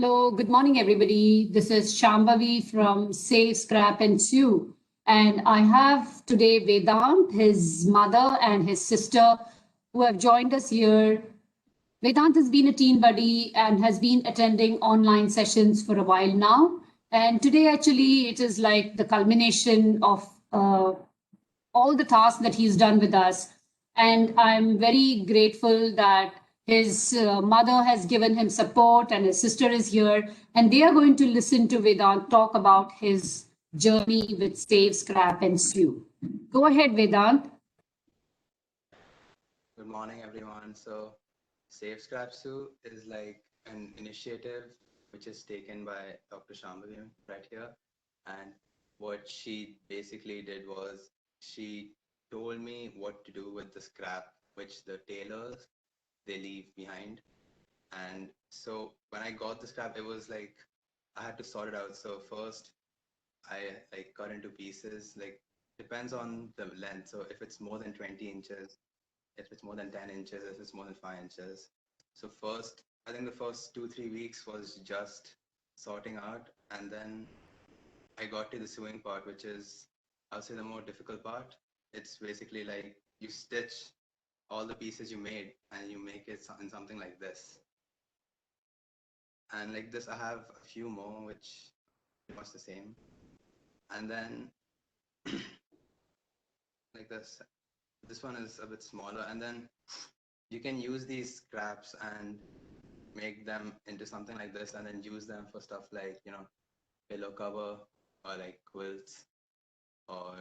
Hello, good morning, everybody. This is Shambhavi from Save, Scrap, and Sue. And I have today Vedant, his mother, and his sister who have joined us here. Vedant has been a teen buddy and has been attending online sessions for a while now. And today, actually, it is like the culmination of all the tasks that he's done with us. And I'm very grateful that his mother has given him support and his sister is here. And they are going to listen to Vedant talk about his journey with Save, Scrap, and Sue. Go ahead, Vedant. Good morning, everyone. So, Save Scrap Sue is like an initiative which is taken by Dr. Shambhavi right here. And what she basically did was she told me what to do with the scrap which the tailors they leave behind. And so when I got the scrap, it was like I had to sort it out. So first I like cut into pieces, like depends on the length. So if it's more than 20 inches, if it's more than 10 inches, if it's more than 5 inches. So first, I think the first 2-3 weeks was just sorting out, and then I got to the sewing part, which is, I'll say, the more difficult part. It's basically like you stitch all the pieces you made and you make it in something like this. And like this, I have a few more which are much the same. And then like this one is a bit smaller, and then you can use these scraps and make them into something like this and then use them for stuff like, pillow cover or like quilts, or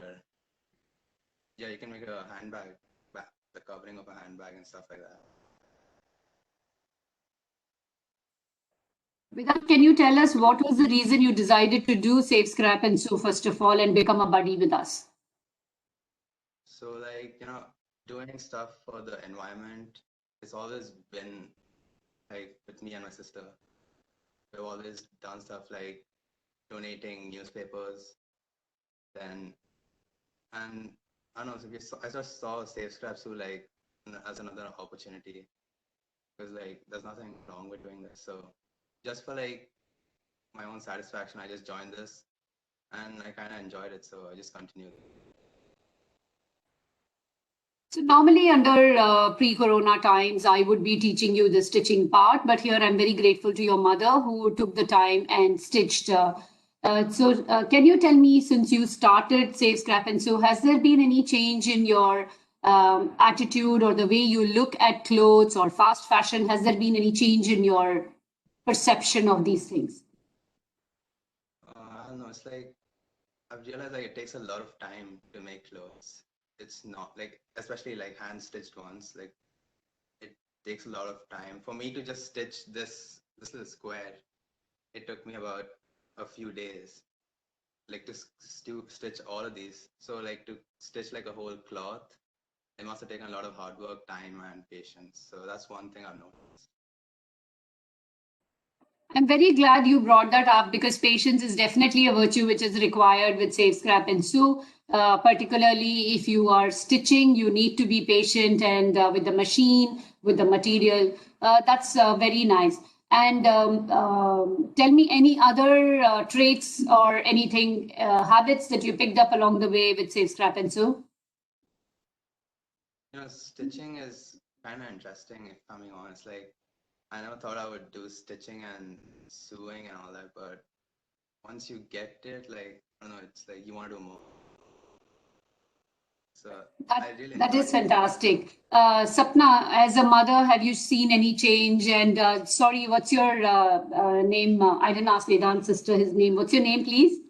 yeah, you can make a handbag, the covering of a handbag and stuff like that. Vedant, can you tell us what was the reason you decided to do Save, Scrap, and Sue, first of all, and become a buddy with us? So like, doing stuff for the environment, it's always been like with me and my sister. We've always done stuff like donating newspapers, then, and I don't know, so I just saw Save Scraps too, like as another opportunity, because like there's nothing wrong with doing this. So just for like my own satisfaction, I just joined this and I kind of enjoyed it, so I just continued. So normally under pre-corona times, I would be teaching you the stitching part, but here I'm very grateful to your mother who took the time and stitched. Can you tell me, since you started Save, Scrap, and Sew, has there been any change in your attitude or the way you look at clothes or fast fashion? Has there been any change in your perception of these things? I don't know, it's like I've realized like it takes a lot of time to make clothes. It's not like, especially like hand stitched ones, like it takes a lot of time. For me to just stitch this little square, it took me about a few days, like to stitch all of these. So like to stitch like a whole cloth, it must have taken a lot of hard work, time, and patience. So that's one thing I've noticed. I'm very glad you brought that up because patience is definitely a virtue which is required with Save, Scrap, and Sew. Particularly if you are stitching, you need to be patient and with the machine, with the material. That's very nice. And tell me any other traits or anything, habits that you picked up along the way with Save, Scrap, and Sew? Stitching is kind of interesting, if I'm being honest. Like, I never thought I would do stitching and sewing and all that, but once you get it, like, I don't know, it's like you want to do more. So I really That enjoyed is it. fantastic. Sapna, as a mother, have you seen any change? And sorry, what's your name? I didn't ask Vedant's sister his name. What's your name, please?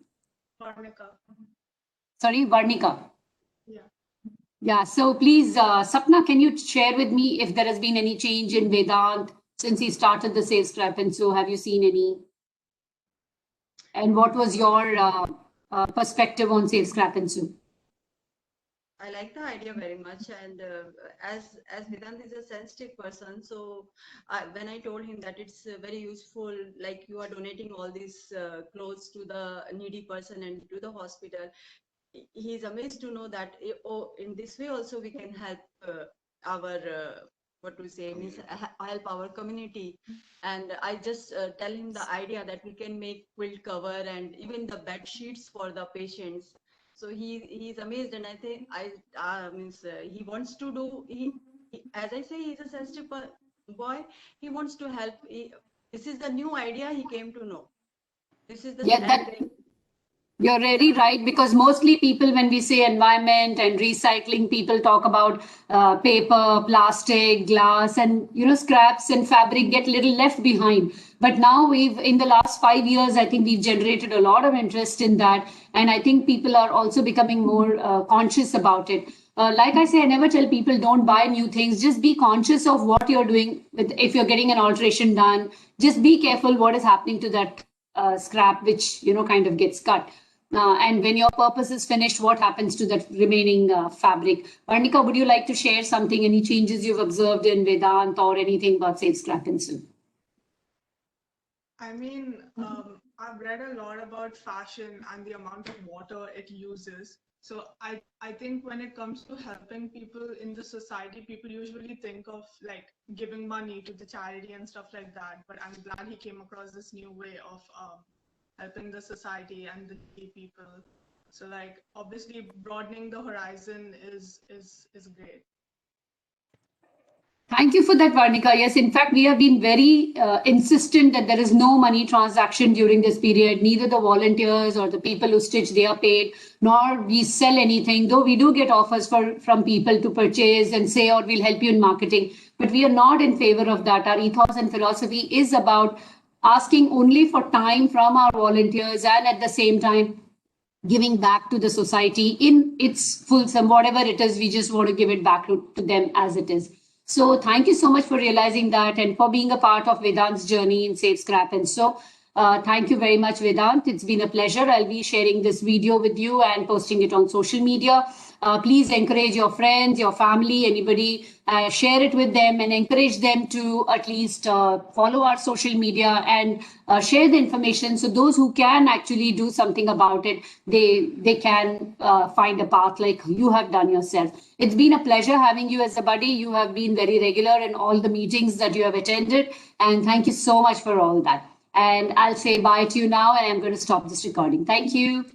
Varnika. Sorry, Varnika. Yeah. Yeah, so please, Sapna, can you share with me if there has been any change in Vedant since he started the Save, Scrap, and so have you seen any? And what was your perspective on Save, Scrap, and Sew? I like the idea very much, and as Vedant is a sensitive person, so when I told him that it's very useful, like you are donating all these clothes to the needy person and to the hospital, he's amazed to know that oh, in this way also we can help our what to say, means help our community. And I just tell him the idea that we can make quilt cover and even the bed sheets for the patients. So he's amazed, and I think I means he wants to do. As I say, he's a sensitive boy. He wants to help. This is the new idea he came to know. This is the Yeah, second that thing. you're really right, because mostly people, when we say environment and recycling, people talk about paper, plastic, glass, and scraps and fabric get little left behind. But now in the last 5 years, I think we've generated a lot of interest in that, and I think people are also becoming more conscious about it. Like I say, I never tell people don't buy new things. Just be conscious of what you're doing. If you're getting an alteration done, just be careful what is happening to that scrap, which kind of gets cut. And when your purpose is finished, what happens to that remaining fabric? Varnika, would you like to share something, any changes you've observed in Vedant or anything about Safe Scrap and Sue? I mean, I've read a lot about fashion and the amount of water it uses. So I think when it comes to helping people in the society, people usually think of like giving money to the charity and stuff like that. But I'm glad he came across this new way of helping the society and the people. So like obviously broadening the horizon is great. Thank you for that, Varnika. Yes, in fact, we have been very insistent that there is no money transaction during this period. Neither the volunteers or the people who stitch, they are paid, nor we sell anything, though we do get offers from people to purchase and say, or we'll help you in marketing. But we are not in favor of that. Our ethos and philosophy is about asking only for time from our volunteers, and at the same time, giving back to the society in its full sum, whatever it is, we just want to give it back to them as it is. So thank you so much for realizing that and for being a part of Vedant's journey in Safe Scrap. And so thank you very much, Vedant. It's been a pleasure. I'll be sharing this video with you and posting it on social media. Please encourage your friends, your family, anybody, share it with them and encourage them to at least follow our social media and share the information. So those who can actually do something about it, they can find a path like you have done yourself. It's been a pleasure having you as a buddy. You have been very regular in all the meetings that you have attended. And thank you so much for all that. And I'll say bye to you now, and I'm going to stop this recording. Thank you.